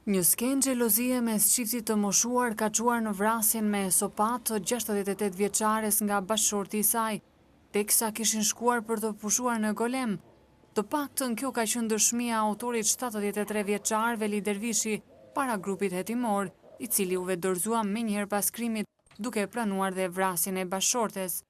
Një skenë xhelozie mes çiftit të moshuar ka çuar në vrasjen me sopat të 68 vjeçares nga bashkëshorti i saj, teksa kishin shkuar për të pushuar në golem. Të paktën kjo ka qenë dëshmia e autorit 73 vjeçar Veli Dervishi para grupit hetimor, i cili u dorëzua menjëherë pas krimit duke pranuar dhe vrasjen e bashkëshortes.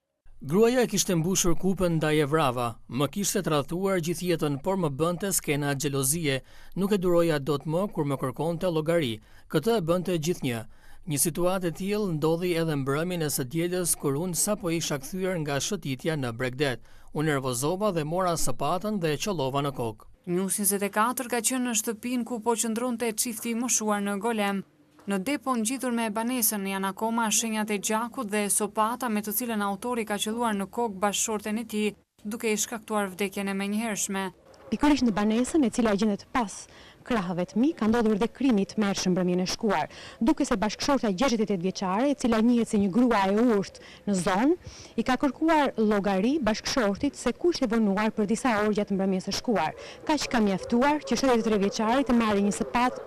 Gruaja e kishte mbushur kupën ndaj e vrava, më kishte tradhtuar gjithë jetën, por më bënte skena xhelozie, nuk e duroja dot më kur më kërkonte llogari. Këtë e bënte gjithnjë. Një situatë e tillë ndodhi edhe mbrëmjen e së dielës kur unë sapo isha kthyer nga shëtitja në Bregdet. Unë nervozova dhe mora sapatën dhe e qollova në kokë. News 24 ka qenë në shtëpinë ku po qëndronte çifti i moshuar në Golem. Në depo ngjitur me banesën janë akoma shenjat e gjakut dhe sopata me të cilën autori ka qelluar në kokë bashkëshorten e tij, duke i shkaktuar vdekjen e menjëhershme. Pikërisht në banesën, e cila gjendet pas krahëve të mi, ka ndodhur dhe krimi i tmerrshëm mbrëmjen e shkuar, duke se bashkëshorta 68 vjeçare, e cila njihet si një grua e urtë në zonë, i ka kërkuar llogari bashkëshortit se kush e vonuar për disa orë gjatë mbrëmjes së shkuar. Kaq ka mjaftuar që 73 vjeçari të marrë një sapat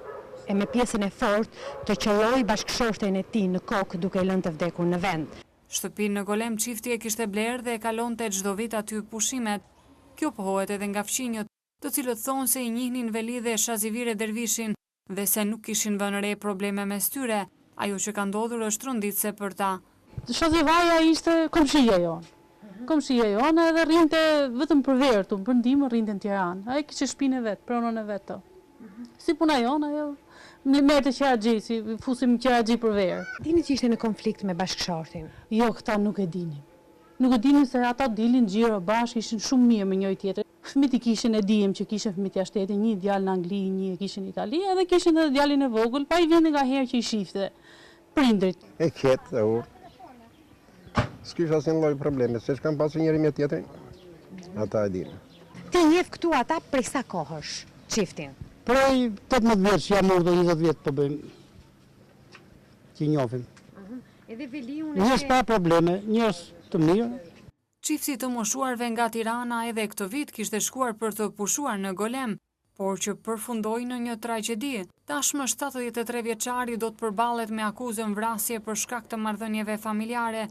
e me pjesën e fortë të qolloi bashkëshorten e tij në kokë duke e lënë të vdekur në vend. Shtëpinë në Golem çifti e kishte blerë dhe e kalonte çdo vit aty pushimet. Kjo pohohet edhe nga fqinjët, të cilët thonë se i njihnin Veli dhe Shazivire Dervishin dhe se nuk kishin vënë re probleme mes tyre. Ajo që ka ndodhur është rënditse për ta. Shazivaja ishte komshia jonë. Komshia jonë edhe rrinte vetëm për verë, për ndihmë rrinte në Tiranë. Ai kishte shtëpinë e vet, pronën e vet. Si puna jonë ajo. Në merë të qëragji, si fusim qëragji për verë. Dini që ishte në konflikt me bashkëshortin? Jo, këta nuk e dinim. Nuk e dinim se ata dilin gjiro bashkë, ishin shumë mirë me njëri tjetër. Fëmit i kishin e dijem që kishin fëmit jashteti, një djalë në Angli, një kishin në Itali, edhe kishin edhe djalin e vogël, pa i vjen nga herë që i shifte prindrit. E qetë dhe urtë. S'kisha asnjë lloj probleme, se s'kam pasur njëri me tjetrin. Ata e dinë. Ti njeh këtu ata prej sa kohësh, çiftin? Prej 18 vjeç, jam urdo 20 vjet po bëjmë që njohim. Edhe Veliun Njerëz pa probleme, njerëz të mirë. Çifti të moshuarve nga Tirana edhe këtë vit kishte shkuar për të pushuar në Golem, por që përfundoi në një tragjedi. Tashmë 73 vjeçari do të përballet me akuzën vrasje për shkak të marrëdhënieve familjare.